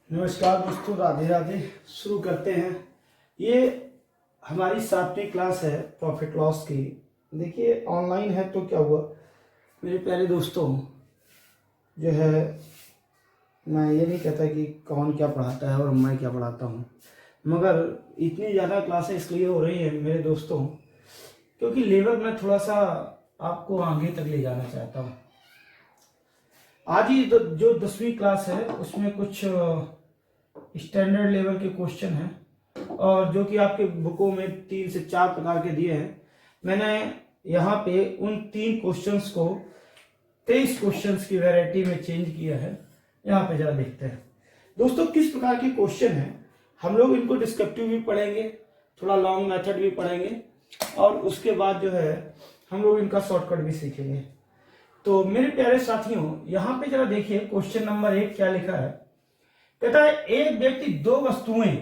नमस्कार दोस्तों, राधे राधे। शुरू करते हैं। ये हमारी 7वीं क्लास है प्रॉफिट लॉस की। देखिए ऑनलाइन है तो क्या हुआ मेरे प्यारे दोस्तों, जो है मैं ये नहीं कहता कि कौन क्या पढ़ाता है और मैं क्या पढ़ाता हूँ, मगर इतनी ज़्यादा क्लासें इसलिए हो रही हैं मेरे दोस्तों क्योंकि लेवल मैं थोड़ा सा आपको आगे तक ले जाना चाहता हूँ। आज ही जो 10वीं क्लास है उसमें कुछ स्टैंडर्ड लेवल के क्वेश्चन हैं और जो कि आपके बुकों में 3 से 4 प्रकार के दिए हैं। मैंने यहाँ पे उन 3 क्वेश्चंस को 23 क्वेश्चंस की वैरायटी में चेंज किया है। यहाँ पे जरा देखते हैं दोस्तों किस प्रकार के क्वेश्चन हैं। हम लोग इनको डिस्क्रिप्टिव भी पढ़ेंगे, थोड़ा लॉन्ग मेथड भी पढ़ेंगे और उसके बाद जो है हम लोग इनका शॉर्टकट भी सीखेंगे। तो मेरे प्यारे साथियों, यहाँ पे जरा देखिए क्वेश्चन नंबर 1 क्या लिखा है। कहता है एक व्यक्ति 2 वस्तुएं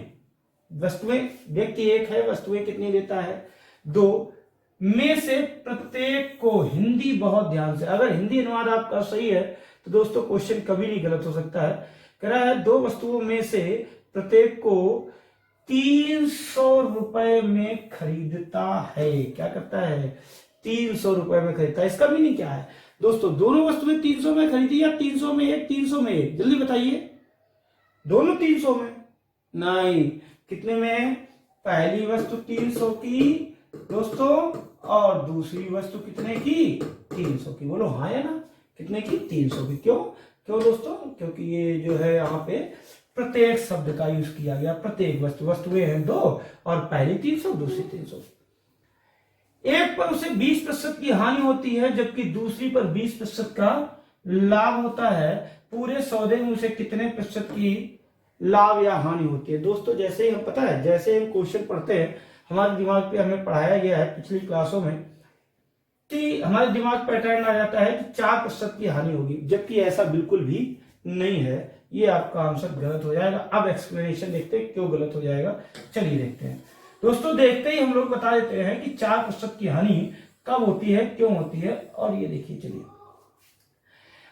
व्यक्ति एक है, वस्तुएं कितनी देता है 2 में से प्रत्येक को, हिंदी बहुत ध्यान से, अगर हिंदी अनुवाद आपका सही है तो दोस्तों क्वेश्चन कभी नहीं गलत हो सकता है। कह रहा है 2 वस्तुओं में से प्रत्येक को 300 रुपए में खरीदता है। क्या करता है 300 रुपए में खरीदता है। इसका मीनिंग क्या है दोस्तों, दोनों वस्तुएं 300 में खरीदी या 300 में एक 300 में एक, जल्दी बताइए। दोनों 300 में नहीं, कितने में, पहली वस्तु 300 की दोस्तों और दूसरी वस्तु कितने की 300 की। बोलो हाँ या ना, कितने की 300 की। क्यों दोस्तों, क्योंकि ये जो है यहाँ पे प्रत्येक शब्द का यूज किया गया। प्रत्येक वस्तुएं हैं 2 और पहली 300 दूसरी 300। एक पर उसे 20% की हानि होती है जबकि दूसरी पर 20% का लाभ होता है। पूरे सौदे में उसे कितने प्रतिशत की लाभ या हानि होती है। दोस्तों जैसे ही हम पता है, जैसे हम क्वेश्चन पढ़ते हैं हमारे दिमाग पे हमें पढ़ाया गया है पिछली क्लासों में कि हमारे दिमाग पैटर्न आ जाता है कि 4% की हानि होगी, जबकि ऐसा बिल्कुल भी नहीं है। ये आपका आंसर गलत हो जाएगा। अब एक्सप्लेनेशन देखते हैं क्यों गलत हो जाएगा, चलिए देखते हैं दोस्तों। देखते ही हम लोग बता देते हैं कि 4% की हानि कब होती है, क्यों होती है। और ये देखिए, चलिए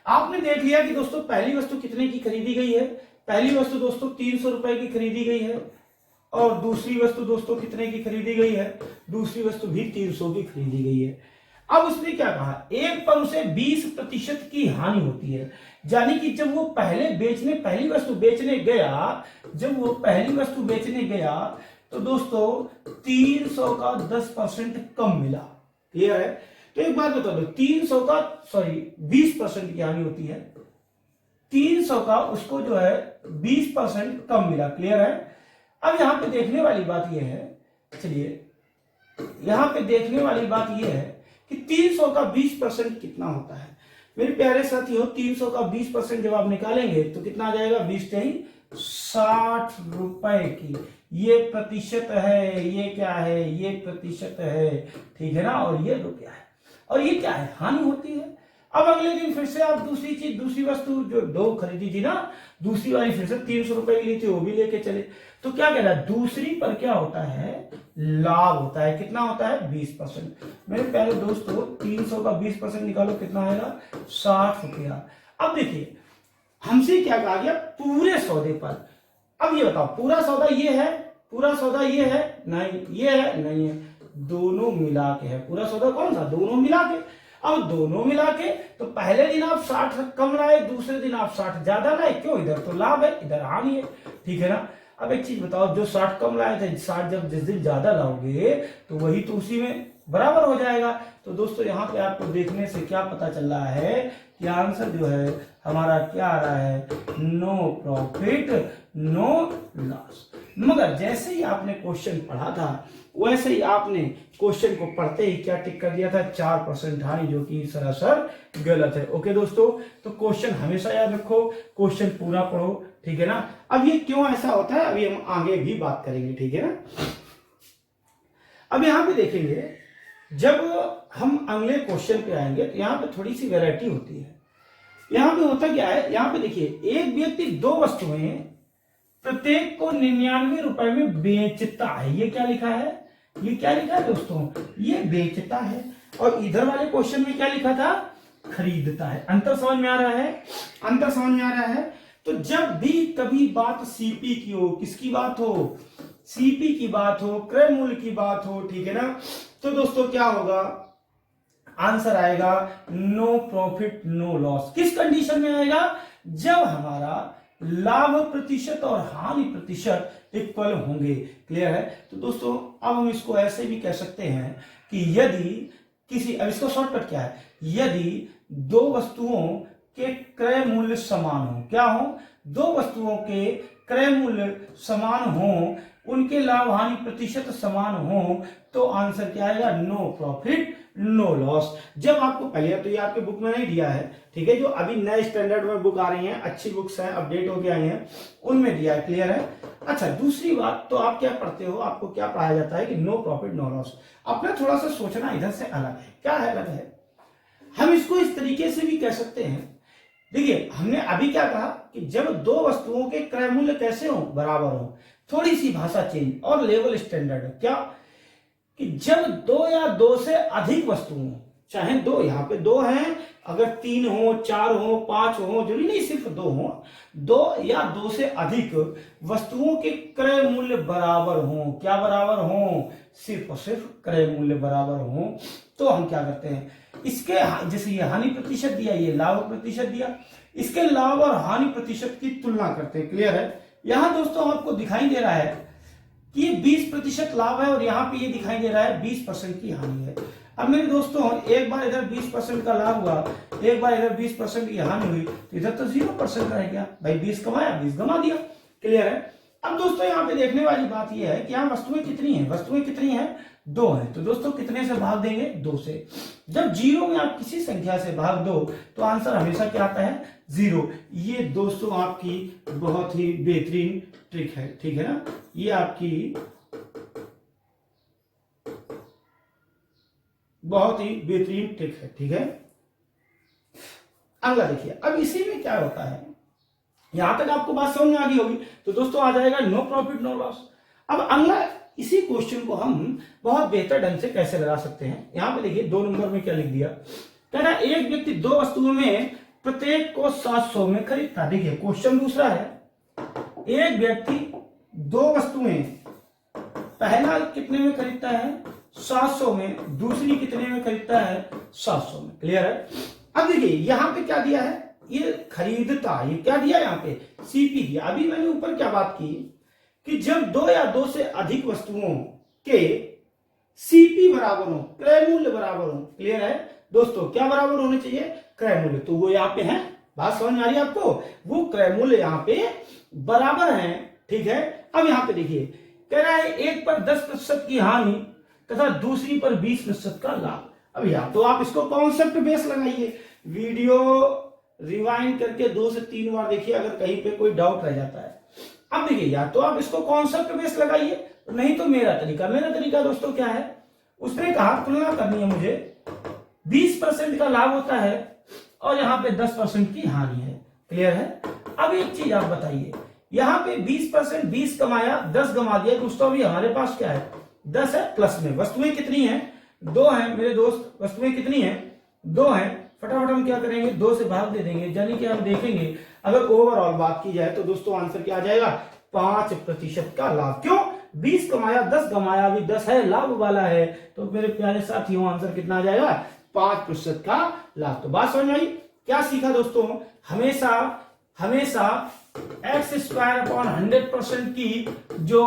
आपने देख लिया कि दोस्तों पहली वस्तु कितने की खरीदी गई है। पहली वस्तु दोस्तों 300 रुपए की खरीदी गई है और दूसरी वस्तु दोस्तों कितने की खरीदी गई है, दूसरी वस्तु भी 300 की खरीदी गई है। अब उसने क्या कहा, एक पर उसे 20% की हानि होती है। यानी कि जब वो पहली वस्तु बेचने गया तो दोस्तों 300 का 10% कम मिला। क्लियर है। तो एक बात बता दो, 20% की हानि होती है, 300 का उसको जो है 20% कम मिला। क्लियर है। अब यहां पे देखने वाली बात यह है, चलिए यहां पे देखने वाली बात यह है कि 300 का 20% कितना होता है। मेरे प्यारे साथियों, 300 का 20% जब आप निकालेंगे तो कितना आ जाएगा, 20×3 60 रुपए की। ये प्रतिशत है, ये क्या है, ये प्रतिशत है, ठीक है ना। और ये रुपया है और ये क्या है, हानि होती है। अब अगले दिन फिर से आप दूसरी वस्तु जो 2 खरीदी थी ना, दूसरी वाली फिर से 300 रुपए की ली थी, वो भी लेके चले। तो क्या कह रहा है, दूसरी पर क्या होता है, लाभ होता है। कितना होता है, 20%। मेरे प्यारे दोस्तों 300 का 20% निकालो, कितना आएगा, 60 रुपया। अब देखिए हमसे क्या कहा गया, पूरे सौदे पर। अब ये बताओ, पूरा सौदा ये है, नहीं, ये है, नहीं है, दोनों मिला के है। पूरा सौदा कौन सा, दोनों मिला के। अब दोनों मिला के तो पहले दिन आप 60 कम लाए, दूसरे दिन आप 60 ज्यादा लाए। क्यों, इधर तो लाभ है, इधर हानि है, ठीक है ना। अब एक चीज बताओ, जो 60 कम लाए थे, 60 जब जिस दिन ज्यादा लाओगे तो वही तो उसी में बराबर हो जाएगा। तो दोस्तों यहाँ पे आपको देखने से क्या पता चल रहा है कि आंसर जो है हमारा क्या आ रहा है, नो प्रॉफिट नो लॉस। मगर जैसे ही आपने क्वेश्चन पढ़ा था वैसे ही आपने क्वेश्चन को पढ़ते ही क्या टिक कर दिया था, 4% हानि, जो कि सरासर गलत है। ओके दोस्तों, तो क्वेश्चन हमेशा याद रखो, क्वेश्चन पूरा पढ़ो, ठीक है ना। अब ये क्यों ऐसा होता है अभी हम आगे भी बात करेंगे, ठीक है ना। अब यहां पे देखेंगे, जब हम अगले क्वेश्चन पे आएंगे तो यहां पे थोड़ी सी वैरायटी होती है। यहां पे होता क्या है, यहां पे देखिए एक व्यक्ति 2 वस्तुएं प्रत्येक को 99 रुपए में बेचता है। ये क्या लिखा है, ये क्या लिखा है दोस्तों, ये बेचता है। और इधर वाले क्वेश्चन में क्या लिखा था, खरीदता है। अंतर समझ में आ रहा है, अंतर समझ में आ रहा है। तो जब भी कभी बात सीपी की हो, किसकी बात हो, सीपी की बात हो, क्रय मूल्य की बात हो, ठीक है ना, तो दोस्तों क्या होगा, आंसर आएगा नो प्रॉफिट नो लॉस। किस कंडीशन में आएगा, जब हमारा लाभ प्रतिशत और हानि प्रतिशत इक्वल होंगे। क्लियर है। तो दोस्तों अब हम इसको ऐसे भी कह सकते हैं कि यदि किसी, अब इसका शॉर्टकट क्या है, यदि दो वस्तुओं के क्रय मूल्य समान हो, क्या हो, दो वस्तुओं के क्रय मूल्य समान हो, उनके लाभ हानि प्रतिशत समान हो, तो आंसर क्या आएगा, नो प्रॉफिट नो लॉस। जब आपको पहले, तो ये आपके बुक में नहीं दिया है, ठीक है, जो अभी नए स्टैंडर्ड में बुक आ रही हैं, अच्छी बुक्स हैं, अपडेट होके आई हैं, उनमें दिया है। क्लियर है। अच्छा, दूसरी बात, तो आप क्या पढ़ते हो, आपको क्या पढ़ाया जाता है कि नो प्रॉफिट नो लॉस। अपना थोड़ा सा सोचना इधर से अलग है। क्या है अलग है, हम इसको इस तरीके से भी कह सकते हैं। देखिए हमने अभी क्या कहा कि जब दो वस्तुओं के क्रय मूल्य कैसे हो, बराबर हो, थोड़ी सी भाषा चेंज और लेवल स्टैंडर्ड, क्या कि जब दो या दो से अधिक वस्तुओं, चाहे दो, यहां पे दो हैं, अगर तीन हो, चार हो, पांच हो, जरूरी नहीं सिर्फ दो हो, दो या दो से अधिक वस्तुओं के क्रय मूल्य बराबर हो, क्या बराबर हो, सिर्फ और सिर्फ क्रय मूल्य बराबर हो, तो हम क्या करते हैं, इसके, जैसे ये हानि प्रतिशत दिया, ये लाभ प्रतिशत दिया, इसके लाभ और हानि प्रतिशत की तुलना करते हैं। क्लियर है। यहां दोस्तों आपको दिखाई दे रहा है कि ये 20% लाभ है और यहाँ पे ये दिखाई दे रहा है 20% की हानि है। अब मेरे दोस्तों एक बार इधर 20% का लाभ हुआ, एक बार इधर 20% की हानि हुई, तो इधर तो 0% रह गया भाई, 20 कमाया 20 गमा दिया। क्लियर है। अब दोस्तों यहाँ पे देखने वाली बात यह है कि यहाँ वस्तुएं कितनी है, वस्तुएं कितनी है, दो है, तो दोस्तों कितने से भाग देंगे, दो से। जब जीरो में आप किसी संख्या से भाग दो तो आंसर हमेशा क्या आता है, जीरो। ये दोस्तों आपकी बहुत ही बेहतरीन ट्रिक है, ठीक है ना, ये आपकी बहुत ही बेहतरीन ट्रिक है, ठीक है। अगला देखिए, अब इसी में क्या होता है, यहां तक आपको बात समझ में आ गई होगी, तो दोस्तों आ जाएगा नो प्रॉफिट नो लॉस। अब अगला, इसी क्वेश्चन को हम बहुत बेहतर ढंग से कैसे लगा सकते हैं, यहां पे देखिए 2 नंबर में क्या लिख दिया, कह रहा है एक व्यक्ति दो वस्तुओं में प्रत्येक को 700 में खरीदता। देखिए क्वेश्चन दूसरा है, एक व्यक्ति दो वस्तुएं, पहला कितने में खरीदता है, 700 में, दूसरी कितने में खरीदता है, 700 में। क्लियर है। अब देखिए यहां पे क्या दिया है, ये खरीदता, ये क्या दिया यहाँ पे, सीपी दिया। अभी मैंने ऊपर क्या बात की कि जब दो या दो से अधिक वस्तुओं के सीपी बराबर हो, क्रय मूल्य बराबर हो। क्लियर है दोस्तों, क्या बराबर होने चाहिए, क्रय मूल्य, तो वो यहाँ पे है, बात समझ में आ रही है आपको, वो क्रय मूल्य यहाँ पे बराबर है। ठीक है। अब यहाँ पे देखिए कह रहा है एक पर 10% की हानि तथा दूसरी पर 20% का लाभ। अब यार तो आप इसको कॉन्सेप्ट बेस लगाइए, वीडियो रिवाइंड करके 2 से 3 बार देखिए अगर कहीं पे कोई डाउट रह जाता है। अब देखिए या तो आप इसको कॉन्सेप्ट बेस लगाइए, नहीं तो मेरा तरीका दोस्तों क्या है, उसने कहा तुलना करनी है मुझे, 20% का लाभ होता है और यहाँ पे 10% की हानि है। क्लियर है। अब एक चीज आप बताइए, यहाँ पे 20%, 20 कमाया 10 गमा दिया, दोस्तों अभी हमारे पास क्या है, 10 है, प्लस में वस्तुएं कितनी है, 2 है मेरे दोस्त, वस्तुएं कितनी है, 2 है। फटाफट हम क्या करेंगे, 2 से भाग दे देंगे, यानी कि हम देखेंगे अगर ओवरऑल बात की जाए तो दोस्तों आंसर क्या आ जाएगा, 5% का लाभ। क्यों, 20 कमाया 10 गमाया, अभी 10 है, लाभ वाला है, तो मेरे प्यारे साथियों आंसर कितना आ जाएगा, 5% का लाभ। तो बात समझ में आई। क्या सीखा दोस्तों, हमेशा x²/100% की जो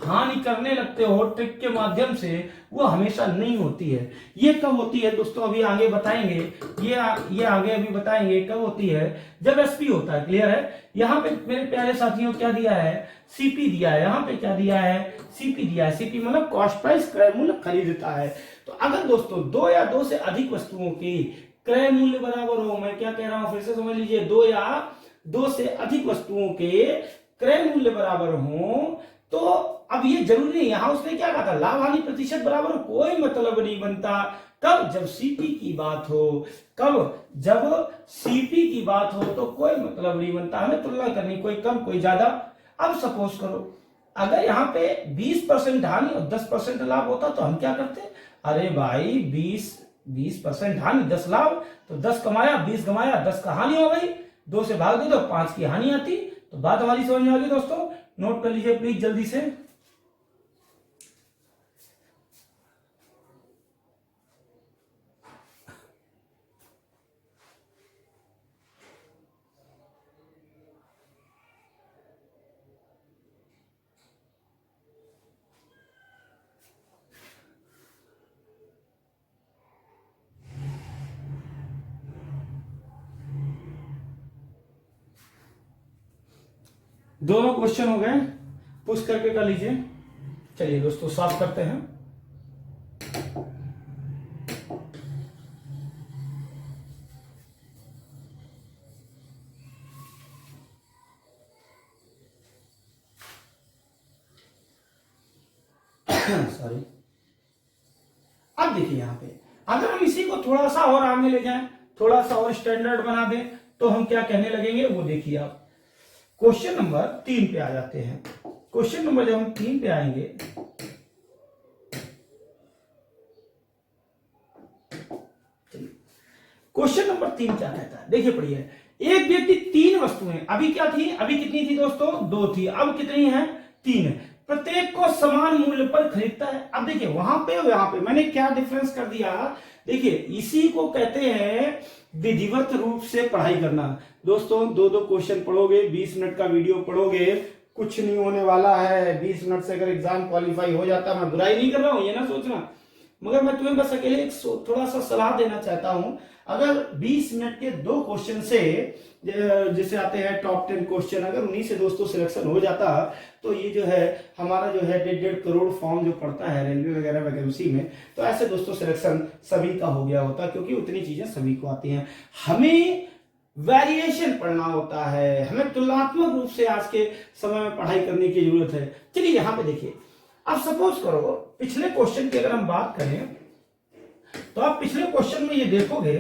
हानि करने लगते हो ट्रिक के माध्यम से, वो हमेशा नहीं होती है। ये कब होती है दोस्तों, अभी आगे बताएंगे, ये आगे अभी बताएंगे कब होती है, जब एसपी होता है। क्लियर है। यहाँ पे मेरे प्यारे साथियों क्या दिया है, सीपी दिया है, यहाँ पे क्या दिया है, सीपी दिया है। सीपी मतलब कॉस्ट प्राइस, क्रय मूल्य खरीदता है। तो अगर दोस्तों 2 या 2 से अधिक वस्तुओं की क्रय मूल्य बराबर हो, मैं क्या कह रहा हूं फिर से समझ लीजिए, 2 या 2 से अधिक वस्तुओं के क्रय मूल्य बराबर हो, तो अब ये जरूरी नहीं, यहां उसने क्या कहा था, लाभ हानि प्रतिशत बराबर हो, कोई मतलब नहीं बनता। कब, जब सीपी की बात हो, कब, जब सीपी की बात हो तो कोई मतलब नहीं बनता, हमें तुलना करनी, कोई कम कोई ज्यादा। अब सपोज करो अगर यहाँ पे 20% हानि और 10% लाभ होता तो हम क्या करते, अरे भाई 20% हानि 10 लाभ, तो 10 कमाया 20 गमाया, 10 का हानि हो गई, 2 से भाग दो तो 5 की हानि आती। तो बात हमारी समझ में आ गई दोस्तों, नोट कर लीजिए प्लीज जल्दी से। दोनों क्वेश्चन हो गए, पुश करके कर लीजिए। चलिए दोस्तों साफ करते हैं। सॉरी। अब देखिए यहां पे अगर हम इसी को थोड़ा सा और आगे ले जाएं, थोड़ा सा और स्टैंडर्ड बना दें, तो हम क्या कहने लगेंगे वो देखिए आप। क्वेश्चन नंबर 3 पे आ जाते हैं। क्वेश्चन नंबर जब हम 3 पे आएंगे, क्वेश्चन नंबर 3 क्या कहता है, देखिए पढ़िए। एक व्यक्ति 3 वस्तुएं, अभी क्या थी, अभी कितनी थी दोस्तों, 2 थी, अब कितनी है, 3 है। प्रत्येक को समान मूल्य पर खरीदता है। अब देखिए वहां पे और यहां पे मैंने क्या डिफरेंस कर दिया, देखिए इसी को कहते हैं विधिवत रूप से पढ़ाई करना। दोस्तों 2-2 क्वेश्चन पढ़ोगे, 20 मिनट का वीडियो पढ़ोगे, कुछ नहीं होने वाला है। 20 मिनट से अगर एग्जाम क्वालिफाई हो जाता, मैं बुराई नहीं कर रहा हूं, ये ना सोचना, मगर मैं तुम्हें बस अकेले एक थोड़ा सा सलाह देना चाहता हूं। अगर 20 मिनट के 2 क्वेश्चन से, जैसे आते हैं टॉप 10 क्वेश्चन, अगर उन्हीं से दोस्तों सिलेक्शन हो जाता, तो ये जो है हमारा जो है 1.5 करोड़ फॉर्म जो पड़ता है रेलवे वगैरह वैकेंसी में, तो ऐसे दोस्तों सिलेक्शन सभी का हो गया होता, क्योंकि उतनी चीजें सभी को आती हैं। हमें वेरिएशन पढ़ना होता है, हमें तुलनात्मक रूप से आज के समय में पढ़ाई करने की जरूरत है। चलिए यहां पे देखिए, अब सपोज करो पिछले क्वेश्चन की अगर हम बात करें, तो आप पिछले क्वेश्चन में ये देखोगे,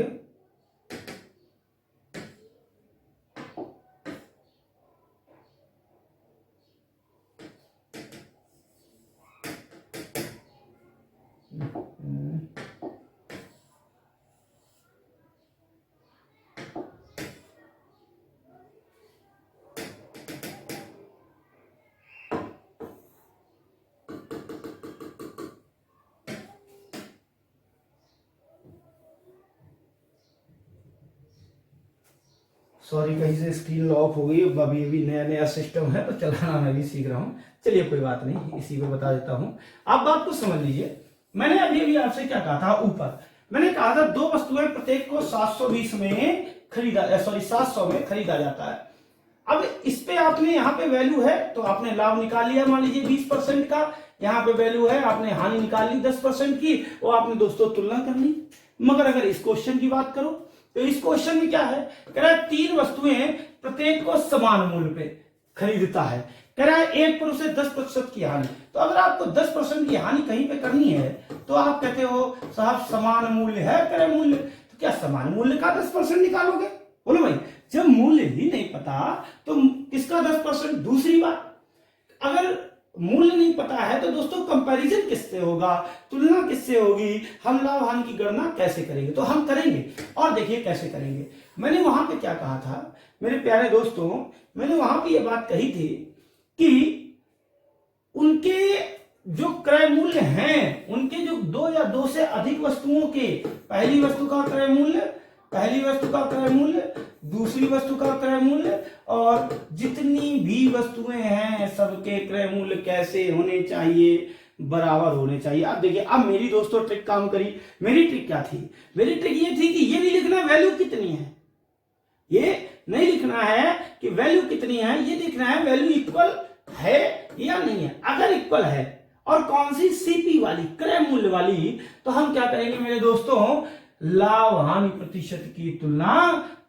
सॉरी कहीं से स्क्रीन लॉक हो गई, अभी अभी नया नया सिस्टम है तो चलाना मैं भी सीख रहा हूँ। चलिए कोई बात नहीं, इसी को बता देता हूँ। आप बात को समझ लीजिए, मैंने अभी अभी आपसे क्या कहा था, ऊपर मैंने कहा था 2 वस्तुएं प्रत्येक को 720 में खरीदा, सॉरी 700 में खरीदा जाता है। अब इस पे आपने यहाँ पे वैल्यू है तो आपने लाभ निकाल लिया, मान लीजिए 20% का, यहाँ पे वैल्यू है आपने हानि निकाल ली 10% की, वो आपने दोस्तों तुलना कर ली। मगर अगर इस क्वेश्चन की बात करो, तो इस क्वेश्चन में क्या है, कह रहा है 3 वस्तुएं प्रत्येक को समान मूल्य पे खरीदता है, कह रहा है 1 पर उसे 10% की हानि। तो अगर आपको 10% की हानि कहीं पे करनी है, तो आप कहते हो साहब समान मूल्य है, क्रय मूल्य, तो क्या समान मूल्य का 10% निकालोगे? बोलो भाई, जब मूल्य ही नहीं पता तो किसका 10%? दूसरी बात, अगर मूल्य नहीं पता है तो दोस्तों कंपैरिजन किससे होगा, तुलना किससे होगी, हम लाभ हानि की गणना कैसे करेंगे? तो हम करेंगे, और देखिए कैसे करेंगे। मैंने वहां पे क्या कहा था मेरे प्यारे दोस्तों, मैंने वहां पे ये बात कही थी कि उनके जो क्रय मूल्य हैं, उनके जो 2 या 2 से अधिक वस्तुओं के, पहली वस्तु का क्रय मूल्य, पहली वस्तु का क्रय मूल्य, दूसरी वस्तु का क्रय मूल्य, और जितनी भी वस्तुएं हैं सबके क्रय मूल्य कैसे होने चाहिए, बराबर होने चाहिए। अब देखिए, अब मेरी दोस्तों ट्रिक काम करी। मेरी ट्रिक क्या थी? मेरी ट्रिक ये थी कि ये नहीं लिखना वैल्यू कितनी है, ये नहीं लिखना है कि वैल्यू कितनी है, ये लिखना है वैल्यू इक्वल है या नहीं है। अगर इक्वल है और कौन सी, सीपी वाली, क्रय मूल्य वाली, तो हम क्या करेंगे मेरे दोस्तों, लाभ हानि प्रतिशत की तुलना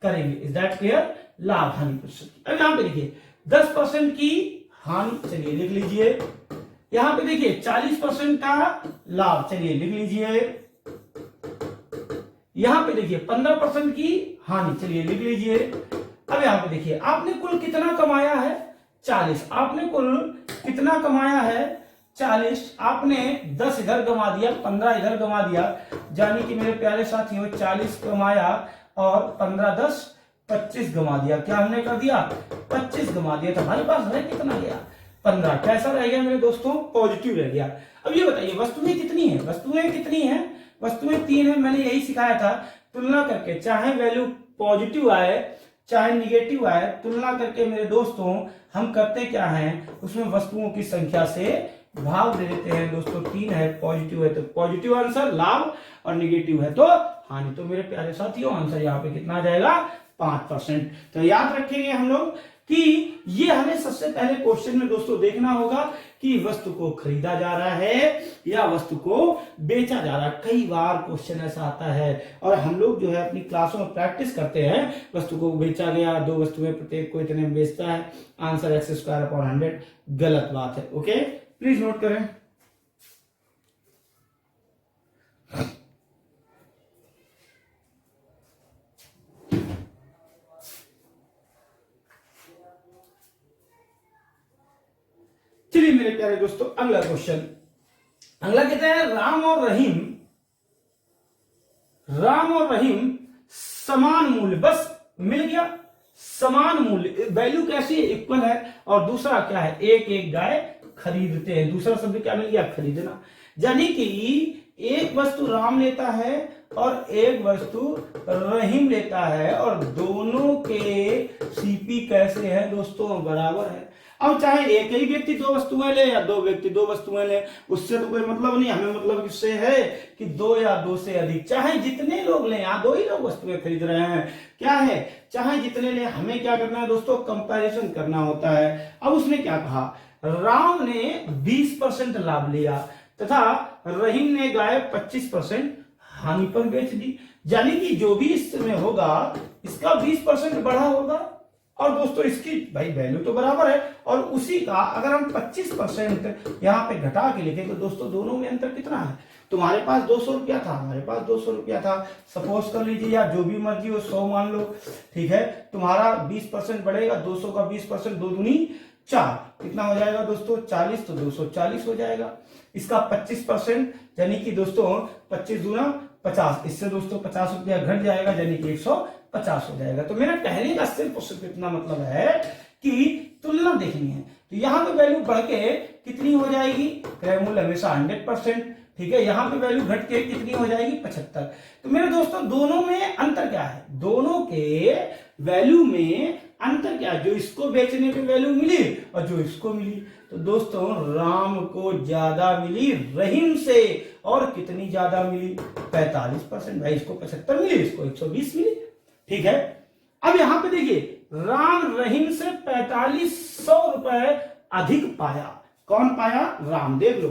करेंगे। Is that clear? लाभ हानि प्रतिशत की। अब यहां पे देखिए 10% की हानि, चलिए लिख लीजिए। यहां पे देखिए 40% का लाभ, चलिए लिख लीजिए। यहां पे देखिए 15% की हानि, चलिए लिख लीजिए। अब यहां पे देखिए आपने कुल कितना कमाया है, 40। आपने कुल कितना कमाया है, 40। आपने 10 इधर गंवा दिया, 15 इधर गंवा दिया, यानी कि मेरे प्यारे साथियों 40 कमाया और 15 10 25 घुमा दिया, क्या हमने कर दिया 25 घुमा दिया, तो हमारे पास रह कितना गया 15। कैसा रह गया मेरे दोस्तों, पॉजिटिव रह गया। अब ये बताइए वस्तुएं कितनी है, वस्तुएं कितनी है, वस्तुएं 3 है। मैंने यही सिखाया था, तुलना करके चाहे वैल्यू पॉजिटिव आए चाहे निगेटिव आए, तुलना करके मेरे दोस्तों हम करते क्या हैं, उसमें वस्तुओं की संख्या से भाग दे देते हैं दोस्तों। 3 है, पॉजिटिव है तो पॉजिटिव आंसर लाभ, और निगेटिव है तो हानि। तो मेरे प्यारे साथियों आंसर यहाँ पे कितना आ जाएगा 5%। तो याद रखेंगे हम लोग कि ये हमें सबसे पहले क्वेश्चन में दोस्तों देखना होगा कि वस्तु को खरीदा जा रहा है या वस्तु को बेचा जा रहा है। कई बार क्वेश्चन ऐसा आता है और हम लोग जो है अपनी क्लासों में प्रैक्टिस करते हैं, वस्तु को बेचा गया, 2 वस्तुएं प्रत्येक को इतने में बेचता है, आंसर x²/100। गलत बात है। ओके, प्लीज नोट करें। चलिए मेरे प्यारे दोस्तों अगला क्वेश्चन, अगला कहते हैं राम और रहीम समान मूल्य, बस मिल गया समान मूल्य, वैल्यू कैसी है इक्वल है, और दूसरा क्या है एक एक गाय खरीदते हैं। दूसरा शब्द क्या मिल गया खरीदना, यानी कि एक वस्तु राम लेता है और एक वस्तु रहीम लेता है और दोनों के सीपी कैसे हैं दोस्तों बराबर है। अब चाहे एक ही व्यक्ति 2 वस्तुएं ले या 2 व्यक्ति 2 वस्तुएं ले, उससे तो कोई मतलब नहीं, हमें मतलब इससे है कि 2 या 2 से अधिक, चाहे जितने लोग लें, यहाँ 2 ही लोग वस्तुएं खरीद रहे हैं, क्या है चाहे जितने ले, हमें क्या करना है दोस्तों कंपैरिजन करना होता है। अब उसने क्या कहा, राम ने 20% लाभ लिया तथा रहीम ने गाय 25% हानि पर बेच दी, यानी कि जो भी इसमें होगा इसका 20% बढ़ा होगा, और दोस्तों इसकी भाई वैल्यू तो बराबर है, और उसी का अगर हम 25% यहाँ पे घटा के लिखें तो दोस्तों दोनों में अंतर कितना है, तुम्हारे पास 200 रुपया था, हमारे पास 200 रुपया था, सपोज कर लीजिए, या जो भी मर्जी हो 100 मान लो, ठीक है। तुम्हारा 20% बढ़ेगा, 200 का 20%, 2 दूनी 4, कितना हो जाएगा दोस्तों 40, तो 240 हो जाएगा। इसका 25% यानी कि दोस्तों 25 दूना 50, इससे दोस्तों 50 रुपया घट जाएगा, यानी कि 150 हो जाएगा। तो मेरा कहने का सिर्फ और सिर्फ इतना मतलब है कि तुलना देखनी है, तो यहाँ पे वैल्यू बढ़ के कितनी हो जाएगी, क्रय मूल्य हमेशा 100%, ठीक है। यहाँ पे वैल्यू घट के कितनी हो जाएगी 75। तो मेरे दोस्तों दोनों में अंतर क्या है, दोनों के वैल्यू में अंतर क्या है, जो इसको बेचने पे वैल्यू मिली और जो इसको मिली, तो दोस्तों राम को ज्यादा मिली रहीम से, और कितनी ज्यादा मिली 45%, भाई इसको 75 मिली, इसको 120 मिली, ठीक है। अब यहां पे देखिए राम रहीम से 4500 रुपए अधिक पाया, कौन पाया, राम, देख लो,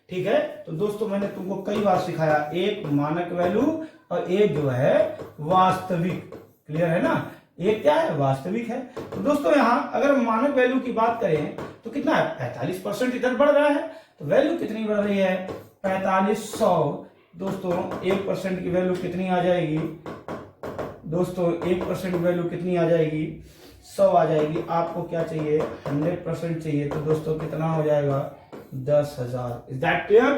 ठीक है। तो दोस्तों मैंने तुमको कई बार सिखाया, एक मानक वैल्यू और एक जो है वास्तविक, क्लियर है ना, एक क्या है वास्तविक है। तो दोस्तों यहां अगर मानक वैल्यू की बात करें तो कितना है 45% इधर बढ़ रहा है, तो वैल्यू कितनी बढ़ रही है 4500। दोस्तों 1% की वैल्यू कितनी आ जाएगी दोस्तों, 1% वैल्यू कितनी आ जाएगी 100 आ जाएगी। आपको क्या चाहिए 100% चाहिए, तो दोस्तों कितना हो जाएगा 10,000। Is that clear?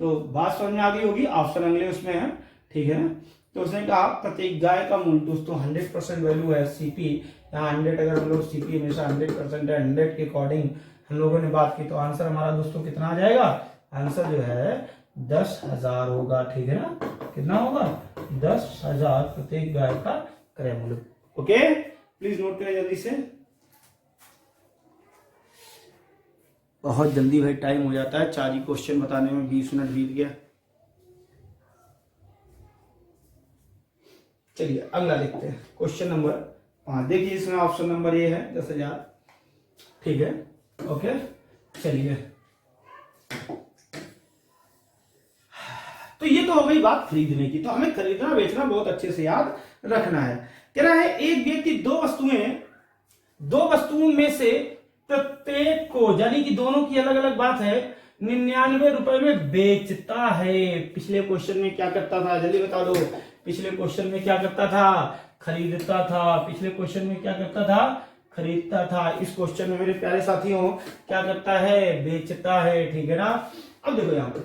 तो बात समझ में आ गई होगी, ऑप्शन अगले उसमें है, ठीक है ना। तो उसने कहा प्रत्येक गाय का मूल्य, दोस्तों 100% वैल्यू है सीपी, यहाँ 100 अगर हम लोग सीपी हमेशा 100% है, 100 के अकॉर्डिंग हम लोगों ने बात की, तो आंसर हमारा दोस्तों कितना आ जाएगा, आंसर जो है 10,000 होगा, ठीक है ना, कितना होगा 10,000 प्रत्येक गाय का क्रय मूल्य। ओके, प्लीज नोट करें जल्दी से, बहुत जल्दी भाई टाइम हो जाता है, 4 ही क्वेश्चन बताने में 20 मिनट बीत गया। चलिए अगला देखते हैं, क्वेश्चन नंबर 5। देखिए इसमें ऑप्शन नंबर ए है 10,000, ठीक है, ओके। चलिए तो ये तो हो गई बात खरीदने की, तो हमें खरीदना बेचना बहुत अच्छे से याद रखना है। कह रहा है एक व्यक्ति 2 वस्तुओं में से प्रत्येक को, यानी कि दोनों की अलग अलग बात है, 99 रुपए में बेचता है। पिछले क्वेश्चन में क्या करता था, जल्दी बता दो, पिछले क्वेश्चन में क्या करता था, खरीदता था। पिछले क्वेश्चन में क्या करता था, खरीदता था। इस क्वेश्चन में मेरे प्यारे साथियों क्या करता है, बेचता है, ठीक है ना। अब देखो यहां पे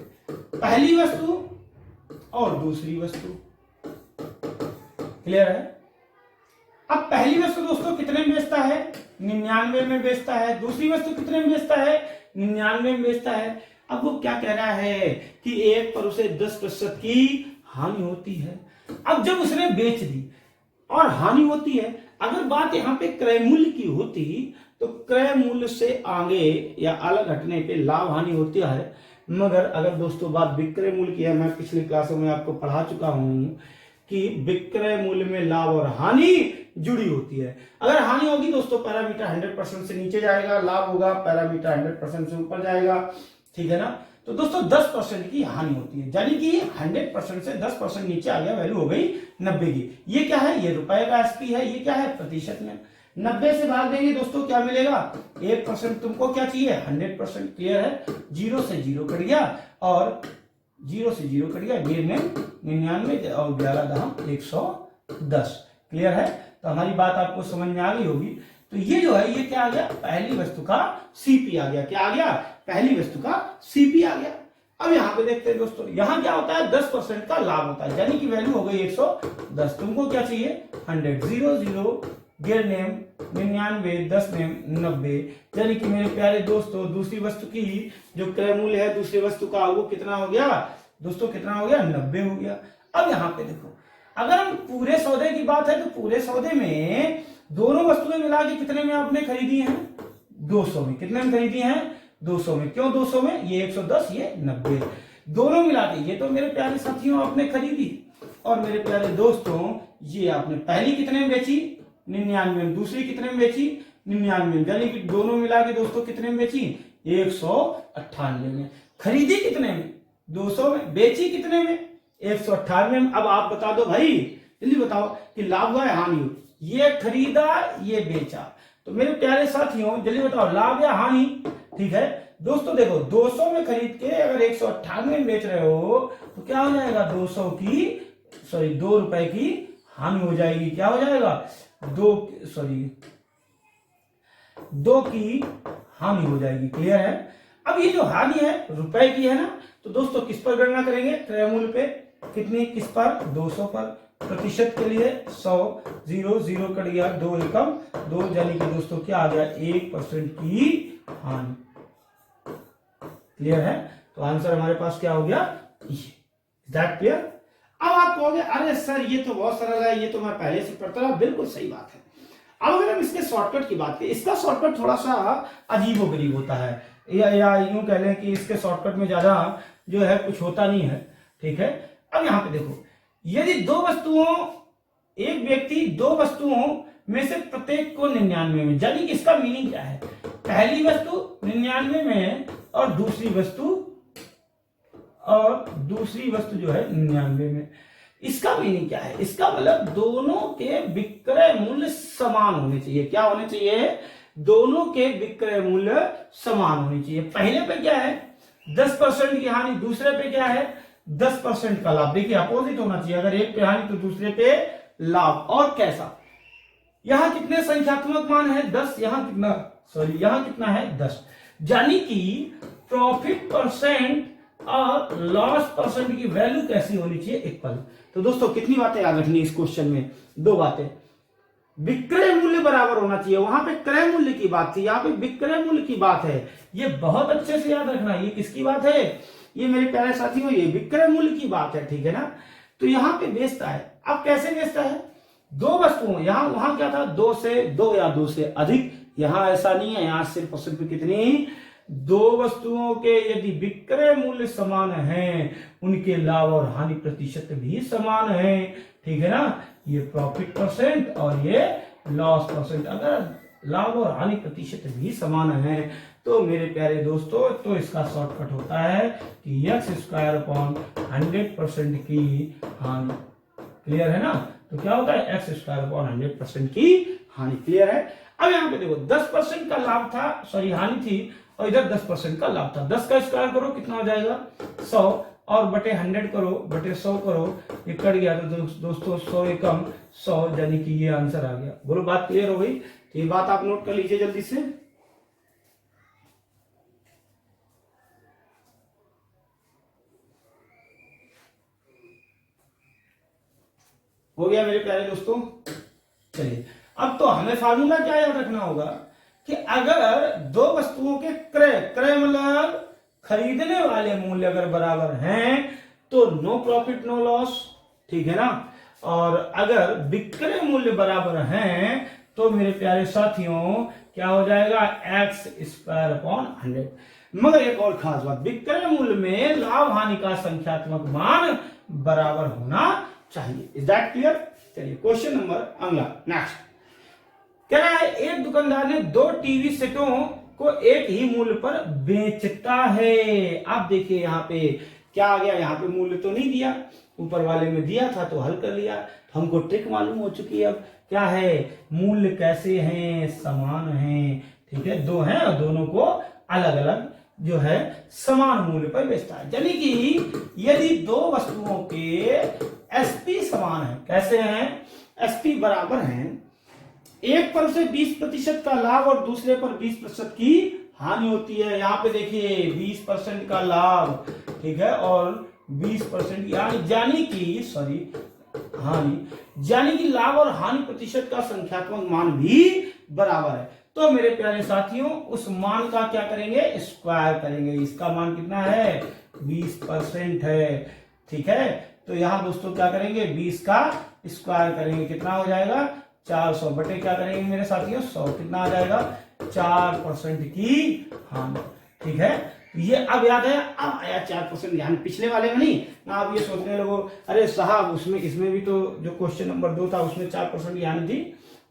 पहली वस्तु और दूसरी वस्तु, क्लियर है। अब पहली वस्तु दोस्तों कितने में बेचता है? 99 में बेचता है। दूसरी वस्तु कितने में बेचता है? 99 में बेचता है। अब वो क्या कह रहा है कि एक पर उसे 10% की हानि होती है। अब जब उसने बेच दी और हानि होती है, अगर बात यहाँ पे क्रय मूल्य की होती तो क्रय मूल्य से आगे या अलग हटने पे लाभ हानि होती है। मगर अगर दोस्तों बात विक्रय मूल्य की है, मैं पिछली क्लासों में आपको पढ़ा चुका हूं कि विक्रय मूल्य में लाभ और हानि जुड़ी होती है। अगर हानि होगी दोस्तों पैरामीटर 100% से नीचे जाएगा, लाभ होगा पैरामीटर 100% से ऊपर जाएगा, ठीक है ना। तो दोस्तों 10% की हानि होती है, यानी कि 100% से 10% नीचे आ गया, वैल्यू हो गई 90 की। ये क्या है? ये रुपए का एसपी है। ये क्या है? प्रतिशत में। 90 से भाग देंगे दोस्तों क्या मिलेगा? 1%। तुमको क्या चाहिए? 100%। क्लियर है? 0 से 0 कट गया और 0 से 0 कट गया, 99 और 11×110। क्लियर है? तो हमारी बात आपको समझ में आ गई होगी। तो ये जो है ये क्या आ गया? पहली वस्तु का सीपी आ गया। क्या आ गया? पहली वस्तु का सीपी आ गया। अब यहां पे देखते हैं दोस्तों, यहां क्या होता है? 10% का लाभ होता है, यानी कि वैल्यू हो गई 110। तुमको क्या चाहिए? 100। 0 0 डेढ़ नेम 99 10 नेम 90, यानी कि मेरे प्यारे दोस्तों दूसरी वस्तु की जो क्रय मूल्य है दूसरी वस्तु का वो कितना हो गया दोस्तों? कितना हो गया? 90 हो गया। अब यहां पे देखो, अगर हम पूरे सौदे की बात है तो पूरे सौदे में दोनों वस्तुएं मिला के कितने में आपने खरीदी हैं? 200 में। कितने में खरीदी हैं? 200 में। क्यों 200 में? ये 110 ये 90, दोनों मिला के। ये तो मेरे प्यारे साथियों आपने खरीदी, और मेरे प्यारे दोस्तों ये आपने पहली कितने में बेची? 99 में। दूसरी कितने में बेची? 99 में। यानी कि दोनों मिला के दोस्तों कितने में बेची? 198 में। खरीदी कितने में? 200 में। बेची कितने में? 198 में। अब आप बता दो भाई, जल्दी बताओ कि लाभ हुआ है हानि हुई? ये खरीदा ये बेचा, तो मेरे प्यारे साथियों जल्दी बताओ लाभ या हानि? ठीक है दोस्तों, देखो 200 में खरीद के अगर 198 में बेच रहे हो तो क्या हो जाएगा? 200 की 2 रुपए की हानि हो जाएगी। क्या हो जाएगा? 2 की हानि हो जाएगी। क्लियर है? अब ये जो हानि है रुपए की है ना, तो दोस्तों किस पर गणना करेंगे? क्रय मूल्य पे। कितनी? किस पर? 200 पर। प्रतिशत के लिए 100। 0 0 कट गया, 2 एकम 2, यानी कि दोस्तों क्या आ गया? 1% की हानि। क्लियर है? तो आंसर हमारे पास क्या हो गया? That clear? अब आप कहोगे अरे सर ये तो बहुत सरल है, ये तो मैं पहले से पढ़ता रहा। बिल्कुल सही बात है। अब अगर हम इसके शॉर्टकट की बात करें, इसका शॉर्टकट थोड़ा सा अजीबोगरीब होता है, या यूं कह लें कि इसके शॉर्टकट में ज्यादा जो है कुछ होता नहीं है। ठीक है? अब यहां पे देखो, यदि एक व्यक्ति दो वस्तुओं में से प्रत्येक को 99 में, यानी कि इसका मीनिंग क्या है? पहली वस्तु 99 में और दूसरी वस्तु जो है 99 में। इसका मीनिंग क्या है? इसका मतलब दोनों के विक्रय मूल्य समान होने चाहिए। क्या होने चाहिए? दोनों के विक्रय मूल्य समान होने चाहिए। पहले पे क्या है? 10% की हानि, दूसरे पे क्या है? 10% का लाभ। देखिए अपोजिट होना चाहिए, अगर एक पे हानि तो दूसरे पे लाभ। और कैसा? यहां कितने संख्यात्मक मान है? 10। यहां कितना है? 10। यानी कि प्रॉफिट परसेंट और लॉस परसेंट की वैल्यू कैसी होनी चाहिए? इक्वल। तो दोस्तों कितनी बातें याद रखनी इस क्वेश्चन में? 2 बातें। विक्रय मूल्य बराबर होना चाहिए। वहां पे क्रय मूल्य की बात थी, यहाँ पे विक्रय मूल्य की बात है। ये बहुत अच्छे से याद रखना। ये किसकी बात है? ये मेरे प्यारे साथियों ये विक्रय मूल्य की बात है। ठीक है ना? तो यहाँ पे बेचता है। अब कैसे बेचता है? 2 वस्तुओं, वहां क्या था? 2 से 2 या 2 से अधिक। यहां ऐसा नहीं है, यहां सिर्फ और सिर्फ कितनी? 2 वस्तुओं के यदि विक्रय मूल्य समान हैं, उनके लाभ और हानि प्रतिशत भी समान है। ठीक है ना? ये प्रॉफिट परसेंट और ये लॉस परसेंट, अगर लाभ और हानि प्रतिशत भी समान है तो मेरे प्यारे दोस्तों, तो इसका शॉर्टकट होता है कि x² 100% की हानि। क्लियर है ना? तो क्या होता है? x² 100% की हानि। क्लियर है? अब यहां पे देखो 10% का लाभ था, हानि थी, और इधर 10% का लाभ था। 10 का स्क्वायर करो कितना हो जाएगा? 100, और बटे 100 करो, बटे 100 करो, ये कट गया तो दोस्तों 100 एकम 100, यानी कि ये आंसर आ गया। बोलो बात क्लियर हो गई? तो ये बात आप नोट कर लीजिए जल्दी से। हो गया मेरे प्यारे दोस्तों? चलिए, अब तो हमें फार्मूला क्या याद रखना होगा कि अगर दो वस्तुओं के क्रय क्रय मतलब खरीदने वाले मूल्य अगर बराबर हैं तो नो प्रॉफिट नो लॉस, ठीक है ना। और अगर विक्रय मूल्य बराबर हैं तो मेरे प्यारे साथियों क्या हो जाएगा, एक्स स्क्वायर अपॉन 100। मगर एक और खास बात, विक्रय मूल्य में लाभ हानि का संख्यात्मक मान बराबर होना चाहिए। Is that clear? चलिए क्वेश्चन नंबर अगला, नेक्स्ट कह रहा है एक दुकानदार ने 2 टीवी सेटों को एक ही मूल्य पर बेचता है। आप देखिए यहाँ पे क्या आ गया, यहाँ पे मूल्य तो नहीं दिया, ऊपर वाले में दिया था तो हल कर लिया। तो हमको ट्रिक मालूम हो चुकी है। अब क्या है, मूल्य कैसे हैं, समान हैं, ठीक है, दो हैं और दोनों को अलग अलग जो है समान मूल्य पर बेचता है। यानी कि यदि दो वस्तुओं के एसपी समान है, कैसे हैं, एसपी बराबर हैं, एक पर से 20% का लाभ और दूसरे पर 20% की हानि होती है। यहाँ पे देखिए 20% का लाभ, ठीक है, और 20% यानी कि सॉरी हानि, यानी कि लाभ और हानि प्रतिशत का संख्यात्मक मान भी बराबर है। तो मेरे प्यारे साथियों उस मान का क्या करेंगे, स्क्वायर करेंगे। इसका मान कितना है, 20% है, ठीक है। तो यहां दोस्तों क्या करेंगे, 20 का स्क्वायर करेंगे, कितना हो जाएगा 400 बटे क्या करेंगे मेरे साथियों 100, कितना आ जाएगा 4% की हानि, ठीक है। ये अब याद है, अब आया 4%, यानी पिछले वाले में नहीं ना। आप ये सोचने लगो अरे साहब उसमें इसमें भी तो जो क्वेश्चन नंबर 2 था उसमें 4% की हानि थी,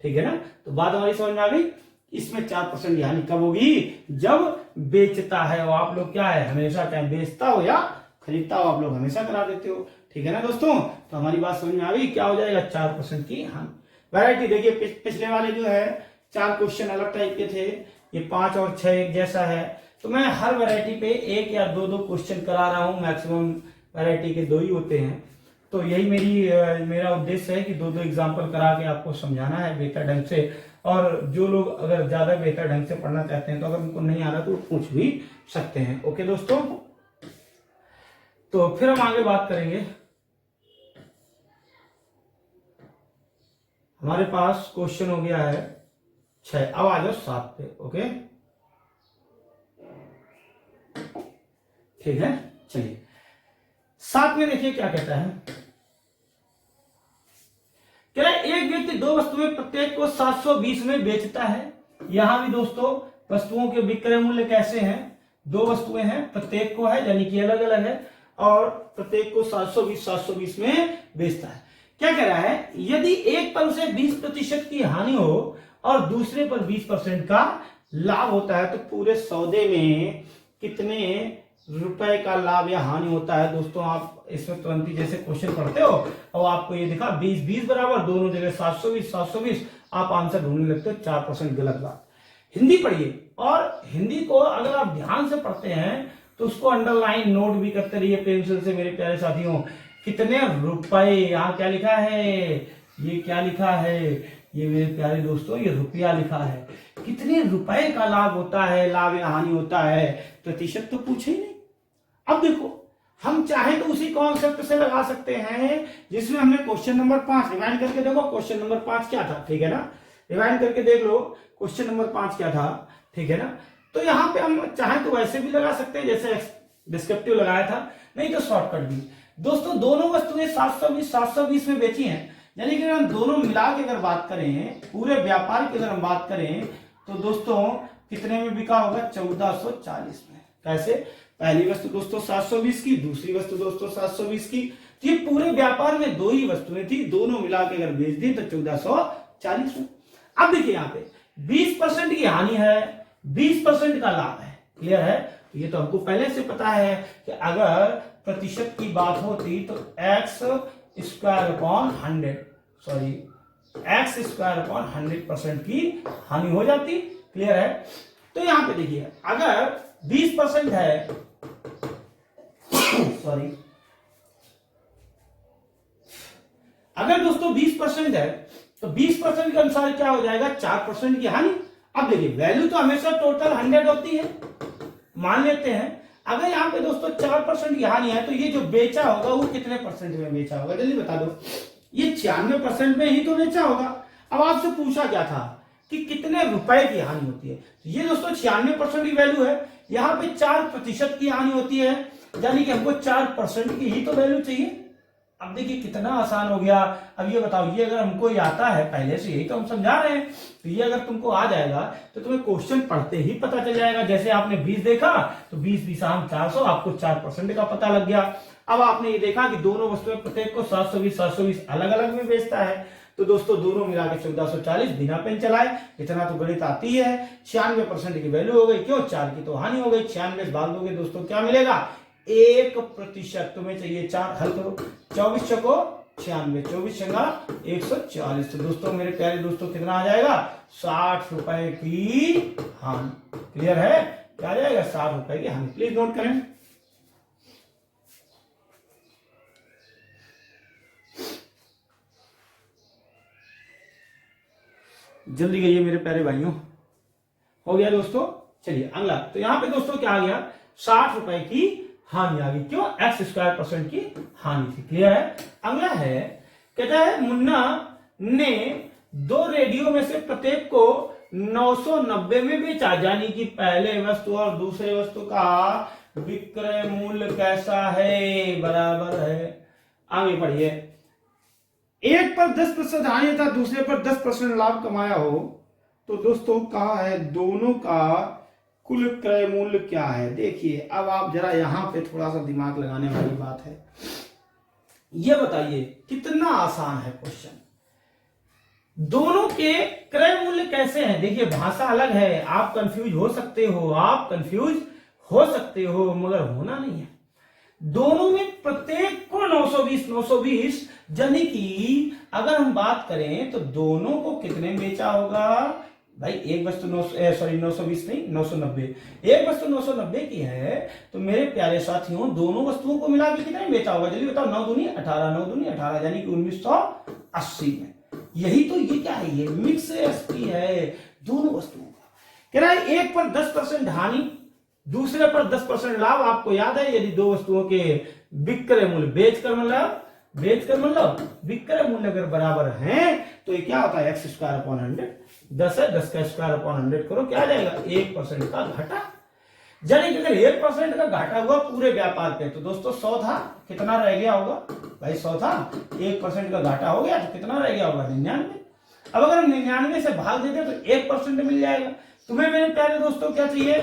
ठीक है ना। तो बात हमारी समझ में आ गई, इसमें 4% की हानि कब होगी, जब बेचता है। और आप लोग क्या है, हमेशा चाहे बेचता हो या खरीदता हो आप लोग हमेशा करा देते हो, ठीक है ना दोस्तों। तो हमारी बात समझ में आ गई, क्या हो जाएगा 4% की हानि। वैरायटी देखिए, पिछले वाले जो है 4 क्वेश्चन अलग टाइप के थे, ये 5 और 6 एक जैसा है। तो मैं हर वैरायटी पे 1 या 2 क्वेश्चन करा रहा हूं, मैक्सिमम वैरायटी के 2 ही होते हैं। तो यही मेरा उद्देश्य है कि 2 एग्जाम्पल करा के आपको समझाना है बेहतर ढंग से। और जो लोग अगर ज्यादा बेहतर ढंग से पढ़ना चाहते हैं तो अगर उनको नहीं आ रहा तो पूछ भी सकते हैं। ओके दोस्तों, तो फिर हम आगे बात करेंगे। हमारे पास क्वेश्चन हो गया है 6, अब आ जाओ 7 पे। ओके ठीक है, चलिए 7 में देखिए क्या कहता है, कह रहा है एक व्यक्ति 2 वस्तुएं प्रत्येक को 720 में बेचता है। यहां भी दोस्तों वस्तुओं के विक्रय मूल्य कैसे हैं, 2 वस्तुएं हैं, प्रत्येक को है यानी कि अलग अलग है, और प्रत्येक को 720 में बेचता है। क्या कह रहा है, यदि एक पर उसे 20% की हानि हो और दूसरे पर 20% का लाभ होता है तो पूरे सौदे में कितने रुपए का लाभ या हानि होता है। दोस्तों आप इसमें तुरंत ही जैसे क्वेश्चन पढ़ते हो और आपको ये दिखा 20 बराबर, दोनों जगह 720, आप आंसर ढूंढने लगते हो 4%, गलत बात। हिंदी पढ़िए, और हिंदी को अगर आप ध्यान से पढ़ते हैं तो उसको अंडरलाइन नोट भी करते रहिए पेंसिल से मेरे प्यारे साथियों। कितने रुपए, यहाँ क्या लिखा है, ये क्या लिखा है, ये मेरे प्यारे दोस्तों ये रुपया लिखा है। कितने रुपए का लाभ होता है, लाभ या हानि होता है, प्रतिशत तो पूछे ही नहीं। अब देखो हम चाहे तो उसी कॉन्सेप्ट से लगा सकते हैं जिसमें हमने क्वेश्चन नंबर 5 रिवाइंड करके देखो, क्वेश्चन नंबर 5 क्या था, ठीक है ना, रिवाइंड करके देख लो क्वेश्चन नंबर 5 क्या था, ठीक है ना। तो यहाँ पे हम चाहे तो वैसे भी लगा सकते हैं जैसे डिस्क्रिप्टिव लगाया था, नहीं तो शॉर्टकट भी। दोस्तों दोनों वस्तुएं 720 में बेची हैं, यानी कि हम दोनों मिला के अगर बात करें, पूरे व्यापार की अगर हम बात करें तो दोस्तों कितने में बिका होगा, 1440 में। कैसे, पहली वस्तु दोस्तों 720 की, दूसरी वस्तु दोस्तों 720 की। तो ये पूरे व्यापार में 2 ही वस्तुएं थी, दोनों मिला के अगर बेच दी तो 1440 में। अब देखिए यहाँ पे 20% की हानि है, 20% का लाभ है, क्लियर है। ये तो हमको पहले से पता है कि अगर प्रतिशत की बात होती तो x स्क्वायर अपॉन 100% की हानि हो जाती, क्लियर है। तो यहां पे देखिए अगर 20% है सॉरी, अगर दोस्तों 20% है तो 20% के अनुसार क्या हो जाएगा, 4% की हानि। अब देखिए वैल्यू तो हमेशा टोटल 100 होती है, मान लेते हैं। अगर यहाँ पे दोस्तों 4% की हानि है तो ये जो बेचा होगा वो कितने परसेंट में बेचा होगा, जल्दी बता दो। ये 96% में ही तो बेचा होगा। अब आपसे पूछा क्या था कि कितने रुपए की हानि होती है। ये दोस्तों 96% की वैल्यू है, यहाँ पे 4% की हानि होती है, यानी कि हमको 4% की ही तो वैल्यू चाहिए। अब देखिए कितना आसान हो गया। अब ये बताओ, ये अगर हमको ये आता है पहले से, यही तो हम समझा रहे हैं, तो ये अगर तुमको आ जाएगा तो तुम्हें क्वेश्चन पढ़ते ही पता चल जाएगा। जैसे आपने 20 देखा तो 20 20 400, आपको 4% का पता लग गया। अब आपने ये देखा कि दोनों वस्तुएं प्रत्येक को 720 अलग अलग में बेचता है, तो दोस्तों दोनों मिला के 1440 बिना पेन चलाए, इतना तो गणित आती है। 96% की वैल्यू हो गई, क्यों 4 की तो हानि हो गई। 96 भाग दोगे दोस्तों क्या मिलेगा, 1%। तुम्हें चाहिए 4, हल करो। 24 चको 96, 24 छंगा 140। तो दोस्तों मेरे प्यारे दोस्तों कितना आ जाएगा, 60 रुपए की हानि। क्लियर है, क्या आ जाएगा, 60 रुपए की हानि। प्लीज नोट करें। जल्दी करिए मेरे प्यारे भाइयों। हो गया दोस्तों। चलिए अगला, तो यहां पे दोस्तों क्या आ गया, 60 रुपए की हानि आ गई, क्यों, x² % की हानि थी। क्लियर है। अगला है, कहता है मुन्ना ने 2 रेडियो में से प्रत्येक को 990 में बेचा, यानी कि पहले वस्तु और दूसरे वस्तु का विक्रय मूल्य कैसा है, बराबर है। आगे पढ़िए। एक पर 10% हानि था, दूसरे पर 10% लाभ कमाया हो, तो दोस्तों कहा है दोनों का कुल क्रय मूल्य क्या है। देखिए अब आप जरा यहां पे थोड़ा सा दिमाग लगाने वाली बात है। ये बताइए कितना आसान है क्वेश्चन। दोनों के क्रय मूल्य कैसे हैं। देखिए भाषा अलग है, आप कंफ्यूज हो सकते हो, मगर होना नहीं है। दोनों में प्रत्येक को 920 यानी कि अगर हम बात करें तो दोनों को कितने में बेचा होगा भाई। एक वस्तु 920 नहीं, 990। एक वस्तु 990 की है, तो मेरे प्यारे साथियों दोनों वस्तुओं को मिला के कितने में बेचा होगा, जल्दी बताओ। 9 दूनी 18, 9 दूनी 18, यानी कि 1980 में। यही तो, ये क्या है, ये मिक्स एसपी है दोनों वस्तुओं का। कह रहा है एक पर 10% हानि, दूसरे पर 10% लाभ। आपको याद है यदि दो वस्तुओं के विक्रय मूल्य बेचकर मतलब विक्रय मूल्य अगर बराबर हैं तो ये क्या होता है, x²/100। 10 है, 10 का स्क्वायर/100 करो, क्या आ जाएगा, 1% का घाटा। यानी कि अगर 1% का घाटा हुआ पूरे व्यापार पे, तो दोस्तों 100 था, कितना रह गया होगा भाई, 100 था, 1% का घाटा हो गया तो कितना रह गया होगा, 99। अब अगर हम 99 से भाग देते तो 1% मिल जाएगा। तुम्हें मेरे प्यारे दोस्तों क्या चाहिए,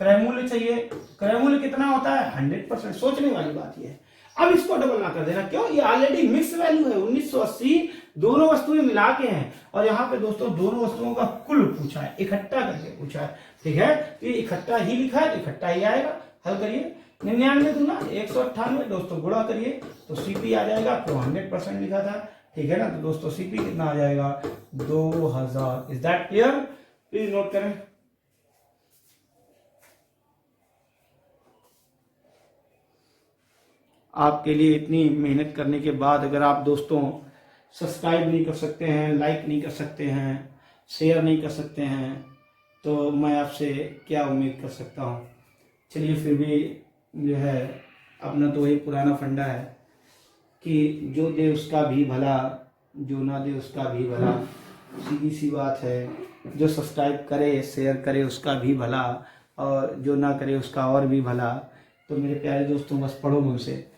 क्रय मूल्य चाहिए। क्रय मूल्य कितना होता है, 100%। सोचने वाली बात यह है। अब इसको डबल ना कर देना, क्यों, ये ऑलरेडी मिक्स वैल्यू है। 1980 दोनों वस्तुएं मिला के हैं, और यहाँ पे दोस्तों दोनों वस्तुओं का कुल पूछा है, इकट्ठा करके पूछा है। ठीक है, तो ये इकट्ठा ही लिखा है तो इकट्ठा ही आएगा। हल करिए, 99 दूना 198, दोस्तों गुणा करिए तो सीपी आ जाएगा, तो 100% लिखा था। ठीक है ना, तो दोस्तों सीपी कितना आ जाएगा, 2000। Is that clear, please note करें। आपके लिए इतनी मेहनत करने के बाद अगर आप दोस्तों सब्सक्राइब नहीं कर सकते हैं, लाइक नहीं कर सकते हैं, शेयर नहीं कर सकते हैं, तो मैं आपसे क्या उम्मीद कर सकता हूँ। चलिए फिर भी जो है अपना तो वही पुराना फंडा है कि जो दे उसका भी भला, जो ना दे उसका भी भला। सीधी सी बात है, जो सब्सक्राइब करे शेयर करे उसका भी भला, और जो ना करे उसका और भी भला। तो मेरे प्यारे दोस्तों बस पढ़ो मुझसे।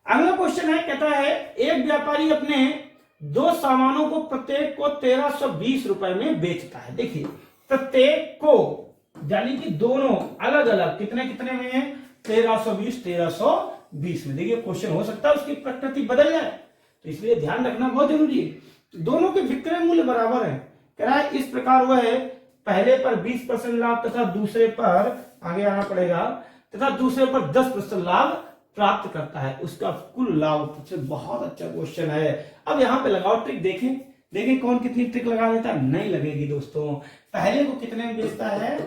अगला क्वेश्चन है, कहता है एक व्यापारी अपने 2 सामानों को प्रत्येक को 1320 रुपए में बेचता है। देखिए प्रत्येक को यानी कि दोनों अलग अलग कितने कितने में है, 1320 में। देखिए क्वेश्चन हो सकता है उसकी प्रकृति बदल जाए, तो इसलिए ध्यान रखना बहुत जरूरी है। तो दोनों के विक्रय मूल्य बराबर है। कह रहा है इस प्रकार वह है पहले पर 20% लाभ तथा दूसरे पर, आगे आना पड़ेगा, तथा दूसरे पर 10% लाभ प्राप्त करता है, उसका कुल लाभ। बहुत अच्छा क्वेश्चन है। अब यहाँ पे लगाओ ट्रिक, देखें कौन कितनी ट्रिक लगा देता है। नहीं लगेगी दोस्तों। पहले को कितने में बेचता है,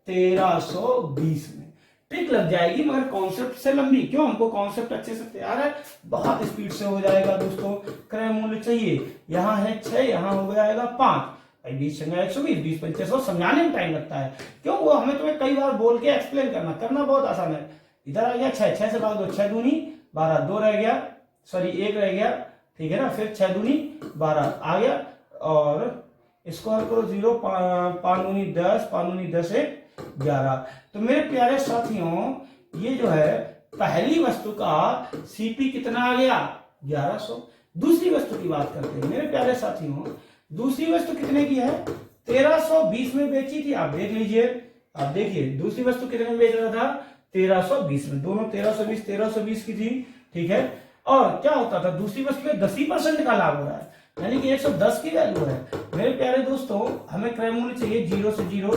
1320 में। ट्रिक लग जाएगी मगर कॉन्सेप्ट से लंबी, क्यों, हमको कॉन्सेप्ट अच्छे से तैयार है, बहुत स्पीड से हो जाएगा दोस्तों। क्रय मूल्य चाहिए, यहाँ है 6, यहाँ हो जाएगा 5, 20 × 120, 20 × 500, समझाने में टाइम लगता है। क्यों, वो हमें तुम्हें कई बार बोल के एक्सप्लेन करना बहुत आसान है। इधर आ गया 6 से भाग दो, 6 दूनी 12, 2 रह गया, सॉरी 1 रह गया। ठीक है ना। फिर 6 दूनी 12 आ गया, और इसको हल करो 0, 5 दूनी 10, 5 दूनी 10 है 11। तो मेरे प्यारे साथियों, ये जो है पहली वस्तु का सीपी कितना आ गया 1100। दूसरी वस्तु की बात करते हैं मेरे प्यारे साथियों। दूसरी वस्तु कितने की है, 1320 में बेची थी। आप देख लीजिए, आप देखिए दूसरी वस्तु कितने में बेच रहा था, 1320 में। दोनों 1320 की थी, ठीक है। और क्या होता था, दूसरी वस्तु में 10% का लाभ हो रहा है, यानी कि 110 की वैल्यू है। मेरे प्यारे दोस्तों, हमें क्रय मूल्य चाहिए 0 से 0,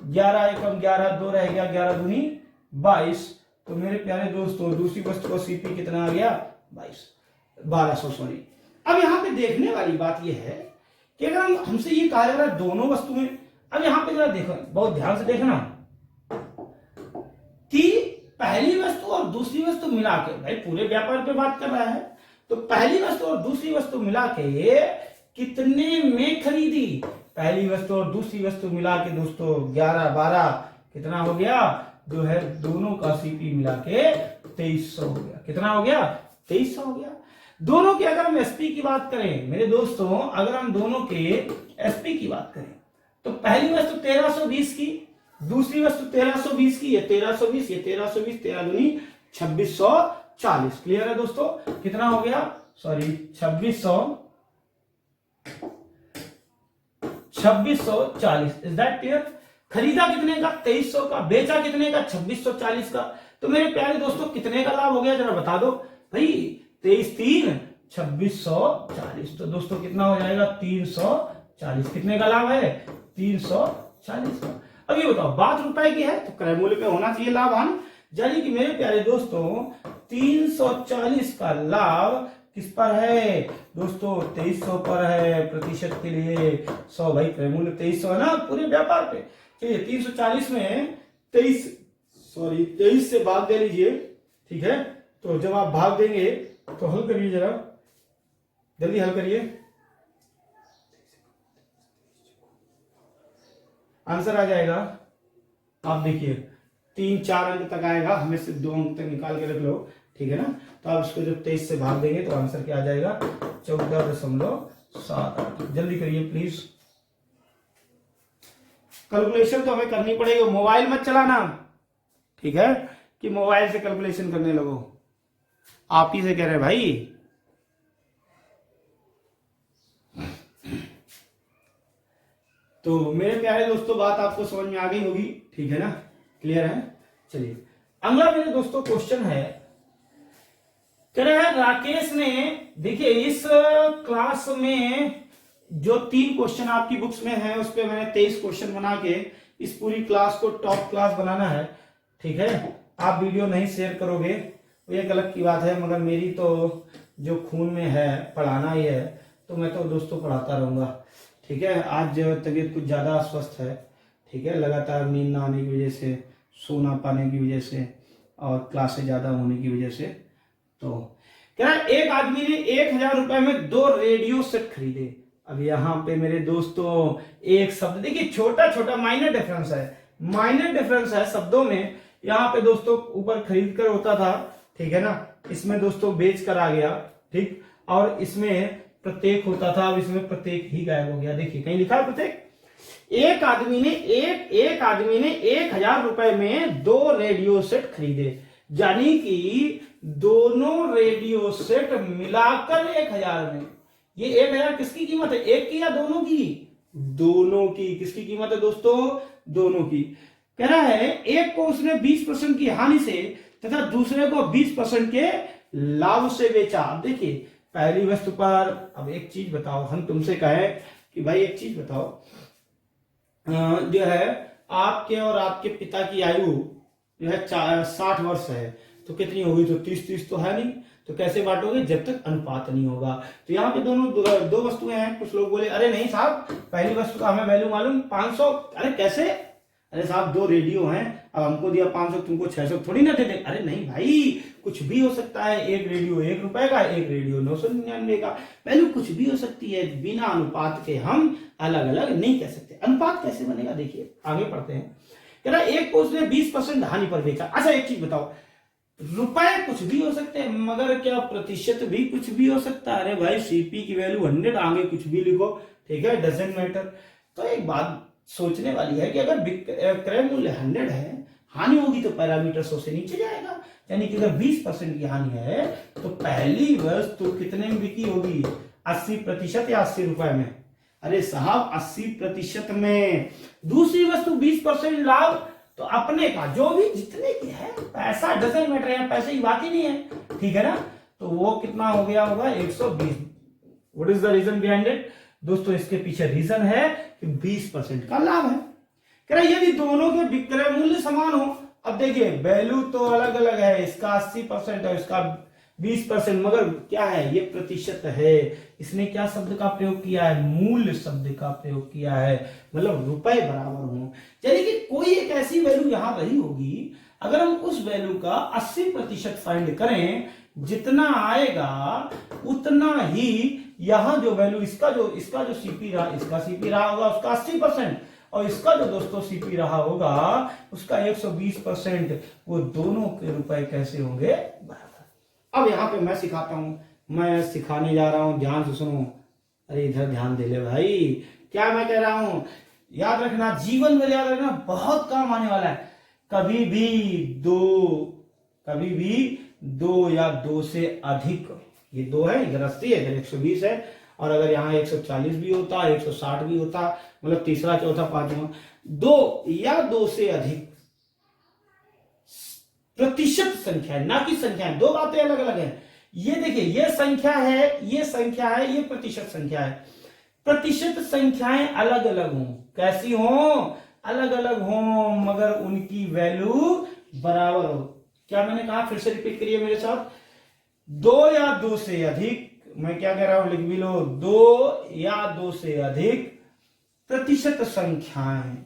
11 एकम 11, 2 रह गया, 11 दूनी 22। तो मेरे प्यारे दोस्तों, दूसरी वस्तु का सीपी कितना आ गया 1200, सॉरी। अब यहाँ पे देखने वाली बात यह है कि अगर हमसे ये कहा जा रहा है दोनों वस्तुएं, अब यहाँ पे जरा देखो, बहुत ध्यान से देखना कि पहली वस्तु और दूसरी वस्तु मिला के, भाई पूरे व्यापार पे बात कर रहा है, तो पहली वस्तु और दूसरी वस्तु मिला के कितने में खरीदी। पहली वस्तु और दूसरी वस्तु मिला के दोस्तों 11, 12 कितना हो गया, जो है दोनों का सीपी मिला के 2300 हो गया। कितना हो गया, 2300 हो गया। दोनों के अगर हम एसपी की बात करें मेरे दोस्तों, अगर हम दोनों के एसपी की बात करें, तो पहली वस्तु 1320 की, दूसरी वस्तु 1320 की, ये 1320, ये 1320, 13 दूनी 2640। क्लियर है दोस्तों, कितना हो गया, सॉरी 2640। Is that clear. खरीदा कितने का, 2300 का, बेचा कितने का, 2640 का। तो मेरे प्यारे दोस्तों, कितने का लाभ हो गया जरा बता दो भाई, 23 3 2640। तो दोस्तों कितना हो जाएगा 340। कितने का लाभ है, 340 का। अब ये बताओ, बात रुपए की है तो क्रय मूल्य पे होना चाहिए लाभान, यानी कि मेरे प्यारे दोस्तों 340 का लाभ किस पर है दोस्तों, 2300 पर है। प्रतिशत के लिए 100, भाई क्रय मूल्य 2300 है ना पूरे व्यापार पे। चलिए 340 में 23 से भाग दे लीजिए, ठीक है। तो जब आप भाग देंगे तो हल करिए, जरा जल्दी हल करिए, आंसर आ जाएगा। आप देखिए 3-4 अंक तक आएगा, हमें सिर्फ 2 अंक तक निकाल के रख लो, ठीक है ना। तो आप इसको जब 23 से भाग देंगे तो आंसर क्या आ जाएगा, 14.78। जल्दी करिए प्लीज, कैलकुलेशन तो हमें करनी पड़ेगी। मोबाइल मत चलाना, ठीक है, कि मोबाइल से कैलकुलेशन करने लगो। आप ही से कह रहे भाई। तो मेरे प्यारे दोस्तों, बात आपको समझ में आ गई होगी, ठीक है ना, क्लियर है। चलिए अगला मेरे दोस्तों क्वेश्चन है, कह रहे हैं राकेश ने, देखिए इस क्लास में जो 3 क्वेश्चन आपकी बुक्स में है, उस पर मैंने 23 क्वेश्चन बना के इस पूरी क्लास को टॉप क्लास बनाना है, ठीक है। आप वीडियो नहीं शेयर करोगे तो ये गलत की बात है, मगर मेरी तो जो खून में है पढ़ाना ही है, तो मैं तो दोस्तों पढ़ाता रहूंगा, ठीक है। आज तबीयत कुछ ज्यादा अस्वस्थ है, ठीक है, लगातार नींद ना आने की वजह से, सो ना पाने की वजह से, और क्लासेस ज्यादा होने की वजह से। तो क्या एक आदमी ने 1000 रुपए में 2 रेडियो सेट खरीदे। अब यहाँ पे मेरे दोस्तों एक शब्द देखिए, छोटा छोटा माइनर डिफरेंस है शब्दों में। यहाँ पे दोस्तों ऊपर खरीद कर होता था, ठीक है ना, इसमें दोस्तों बेच कर आ गया, ठीक, और इसमें प्रत्येक होता था, अब इसमें प्रत्येक ही गायब हो गया। देखिए कहीं लिखा है प्रत्येक। एक आदमी ने 1000 रुपए में 2 रेडियो सेट खरीदे, यानी कि दोनों रेडियो सेट मिलाकर 1000 में। ये 1000 किसकी कीमत है, एक की या दोनों की, दोनों की। किसकी कीमत है दोस्तों, दोनों की। कह रहा है एक को उसने 20% की हानि से तथा दूसरे को 20% के लाभ से बेचा। अब देखिए पहली वस्तु पर, अब एक चीज बताओ, हम तुमसे कहें कि भाई एक चीज बताओ, जो है आपके और आपके पिता की आयु जो है 60 वर्ष है, तो कितनी होगी, तो 30 तो है नहीं, तो कैसे बांटोगे, जब तक अनुपात नहीं होगा। तो यहाँ पे दोनों 2 वस्तुएं हैं। कुछ लोग बोले अरे नहीं साहब, पहली वस्तु का हमें वैल्यू मालूम 500। अरे कैसे, अरे साहब 2 रेडियो हैं, अब हमको दिया 500, तुमको 600 थोड़ी ना दे दे। अरे नहीं भाई, कुछ भी हो सकता है, एक रेडियो 1 रुपए का, एक रेडियो 999 का, वैल्यू कुछ भी हो सकती है। बिना अनुपात के हम अलग अलग नहीं कह सकते। अनुपात कैसे बनेगा, देखिए आगे पढ़ते हैं। कह रहा एक को उसने 20% हानि पर बेचा। अच्छा एक चीज बताओ, रुपए कुछ भी हो सकते हैं, मगर क्या प्रतिशत भी कुछ भी हो सकता है? अरे भाई सीपी की वैल्यू 100, आगे कुछ भी लिखो, ठीक है, डजेंट मैटर। तो एक बात सोचने वाली है कि अगर क्रय मूल्य 100 है, हानि होगी तो पैरामीटर 100 से नीचे जाएगा, यानी कि अगर 20% की हानि है तो पहली वस्तु कितने में बिकी होगी? 80% या 80 रुपए में? अरे साहब 80% में। दूसरी वस्तु 20% लाभ, तो अपने का जो भी जितने की है, पैसा डजंट मैटर है, पैसे की बात ही नहीं है, ठीक है ना। तो वो कितना हो गया होगा? 120। What is the reason behind it? दोस्तों इसके पीछे रीजन है कि 20% का लाभ है। कह रहे यदि दोनों के विक्रय मूल्य समान हो, अब देखिए वैल्यू तो अलग अलग है, इसका 80% है, इसका 20%, मगर क्या है? ये प्रतिशत है। इसने क्या शब्द का प्रयोग किया है? मूल्य शब्द का प्रयोग किया है, मतलब रुपए बराबर हो। यानी कि कोई एक ऐसी वैल्यू यहां रही होगी, अगर हम उस वैल्यू का 80% फाइंड करें, जितना आएगा उतना ही यहां जो वैल्यू, इसका जो सीपी रहा, इसका सीपी रहा होगा उसका 80%, और इसका जो दोस्तों सीपी रहा होगा उसका 120%, वो दोनों के रुपए कैसे होंगे? बराबर। अब यहां पे मैं सिखाता हूं, मैं सिखाने जा रहा हूं, ध्यान से सुनो। अरे इधर ध्यान दे ले भाई, क्या मैं कह रहा हूं? याद रखना, जीवन में याद रखना, बहुत काम आने वाला है। कभी भी दो या दो से अधिक, ये दो है, इधर 80 है, इधर 120 है, और अगर यहाँ 140 भी होता, 160 भी होता, मतलब तीसरा चौथा पांचवा, दो या दो से अधिक प्रतिशत संख्या है, ना कि संख्या है, दो बातें अलग अलग हैं। ये देखिए, ये संख्या है, ये संख्या है, ये प्रतिशत संख्या है। प्रतिशत संख्याएं अलग अलग हों, कैसी हों? अलग अलग हों, मगर उनकी वैल्यू बराबर हो। क्या मैंने कहा? फिर से रिपीट करिए मेरे साथ। दो या दो से अधिक, मैं क्या कह रहा हूं, लिख भी लो, दो या दो से अधिक प्रतिशत संख्याएं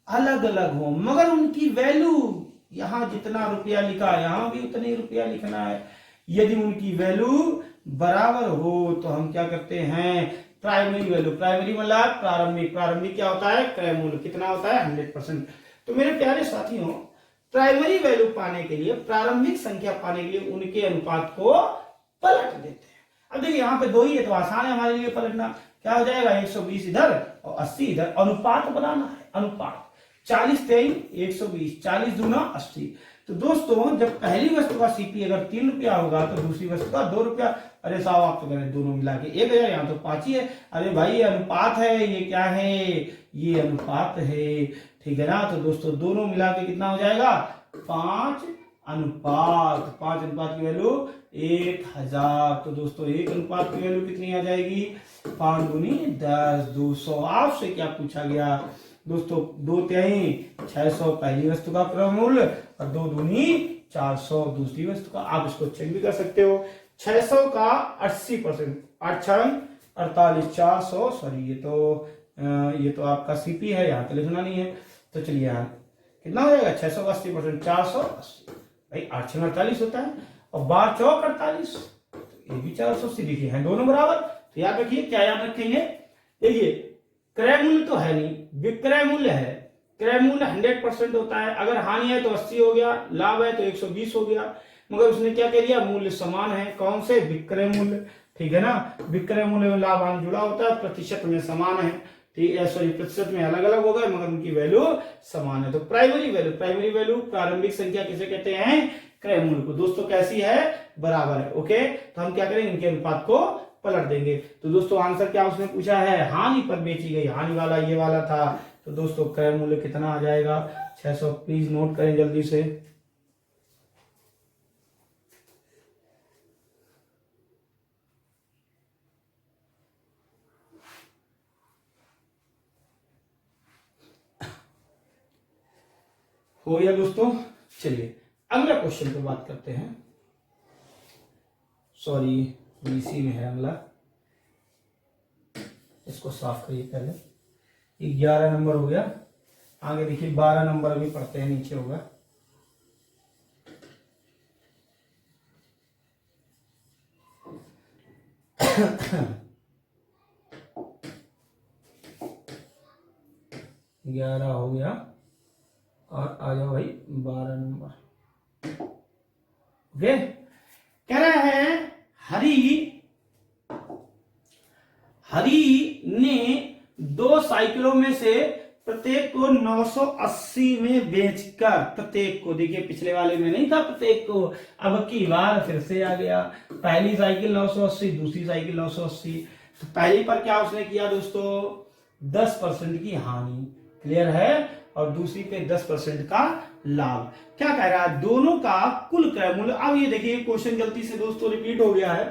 अलग अलग हो, मगर उनकी वैल्यू, यहां जितना रुपया लिखा यहां भी उतने ही रुपया लिखना है। यदि उनकी वैल्यू बराबर हो तो हम क्या करते हैं? प्राइमरी वैल्यू, प्राइमरी मतलब प्रारंभिक, प्रारंभिक क्या होता है? क्रय मूल्य कितना होता है? 100%। तो मेरे प्यारे साथियों, प्राइमरी वैल्यू पाने के लिए, प्रारंभिक संख्या पाने के लिए उनके अनुपात को पलट देते हैं। अब देखिए यहाँ पे दो ही है तो आसान है हमारे लिए पलटना। क्या हो जाएगा? 120 इधर और 80 इधर, अनुपात बनाना है, अनुपात। 40 3 120, 40 दूना 80। तो दोस्तों जब पहली वस्तु का सीपी अगर 3 रुपया होगा तो दूसरी वस्तु का 2 रुपया। अरे साहब आप तो करें दोनों मिला के 1000, यहाँ तो 5 ही है। अरे भाई ये अनुपात है, ये क्या है? ये अनुपात है, ठीक है ना। तो दोस्तों दोनों मिला के कितना हो जाएगा? 5 अनुपात, 5 अनुपात की वैल्यू 1000। तो दोस्तों एक अनुपात की वैल्यू कितनी आ जाएगी? 5 दूनी 10, 200। आपसे क्या पूछा गया दोस्तों? 2 तिहाई 600 पहली वस्तु का क्रय मूल्य, और 2 दूनी 400 दूसरी वस्तु का। आप इसको चेक भी कर सकते हो। 600 का 80%, 8 48, 400, सॉरी ये तो आपका सीपी है, यहाँ तो लिखना नहीं है। तो चलिए यहाँ कितना हो जाएगा? 600 का 80%, 480। भाई 8 6 48 होता है, और 12 चौक 48, तो ये भी 480 लिखे हैं, दोनों बराबर। तो याद रखिए, क्या याद रखेंगे? देखिए क्रय मूल्य तो है नहीं, विक्रय मूल्य है। क्रय मूल्य 100% होता है, अगर हानि है तो 80 हो गया, लाभ है तो 120 हो गया। मगर उसने क्या कह दिया? मूल्य समान है। कौन से? विक्रय मूल्य, ठीक है ना। विक्रय मूल्य में लाभ हानि जुड़ा होता है, प्रतिशत में समान है, ठीक है, सॉरी प्रतिशत में अलग अलग हो गए मगर उनकी वैल्यू समान है। तो प्राइमरी वैल्यू प्रारंभिक संख्या किसे कहते हैं? क्रय मूल्य को। दोस्तों कैसी है? बराबर है। ओके, तो हम क्या करेंगे? इनके अनुपात को पलट देंगे। तो दोस्तों आंसर क्या उसने पूछा है? हानि पर बेची गई, हानि वाला ये वाला था। तो दोस्तों क्रय मूल्य कितना आ जाएगा? 600। प्लीज नोट करें जल्दी से। हो गया दोस्तों। चलिए अगला क्वेश्चन पे बात करते हैं। सॉरी बीसी में है अगला, इसको साफ करिए पहले। 11 नंबर हो गया, आगे देखिए 12 नंबर अभी पढ़ते हैं, नीचे होगा। ग्यारह हो गया, और आ जाओ भाई 12 नंबर। ओके, कह रहा है हरी ने 2 साइकिलों में से प्रत्येक को 980 में बेचकर, प्रत्येक को, देखिए पिछले वाले में नहीं था प्रत्येक को, अब की बार फिर से आ गया। पहली साइकिल 980, दूसरी साइकिल 980, तो पहली पर क्या उसने किया दोस्तों, 10% की हानि, क्लियर है, और दूसरी पे 10% का लाभ। क्या कह रहा है, दोनों का कुल क्रय मूल्य। अब ये देखिए क्वेश्चन गलती से दोस्तों रिपीट हो गया है।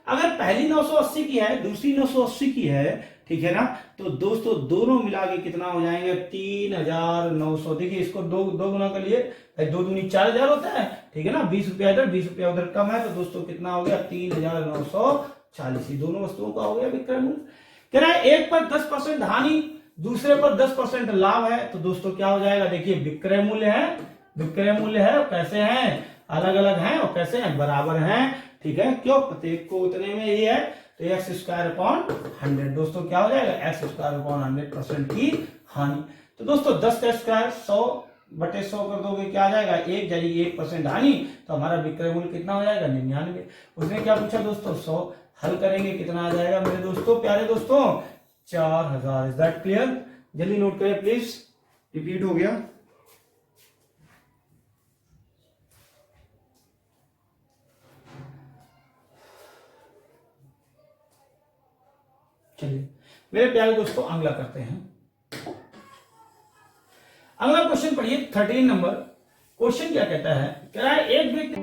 अगर पहली 980 की है, दूसरी 980 की है, ठीक है ना, तो दोस्तों दोनों मिला के कितना हो जाएंगे, 3900। देखिए इसको दो गुना कर लिए, 2 दूनी 4000 होता है, ठीक है ना, 20 रुपया इधर 20 रुपया उधर कम है, तो दोस्तों कितना हो गया, 3940। दोनों वस्तुओं का हो गया विक्रय मूल्य। कह रहा है एक पर 10% हानि, दूसरे पर 10% लाभ है, तो दोस्तों क्या हो जाएगा, देखिए विक्रय मूल्य है, और कैसे हैं, अलग अलग हैं, और कैसे हैं, बराबर हैं, ठीक है, क्यों, प्रत्येक को उतने में ही है, तो x²/100 दोस्तों क्या हो जाएगा, x²/100% की हानि। तो दोस्तों 10 का स्क्वायर 100/100 कर दोगे, क्या आ जाएगा, 1 यानी 1% हानि, तो हमारा विक्रय मूल्य कितना हो जाएगा, 99। उसने क्या पूछा दोस्तों, 100, हल करेंगे कितना आ जाएगा मेरे दोस्तों, प्यारे दोस्तों, 4000। Is that clear? जल्दी नोट करें प्लीज, रिपीट हो गया। चलिए मेरे प्यारे दोस्तों अगला करते हैं। अगला क्वेश्चन पढ़िए 13 नंबर। क्वेश्चन क्या कहता है, कह रहा है एक व्यक्ति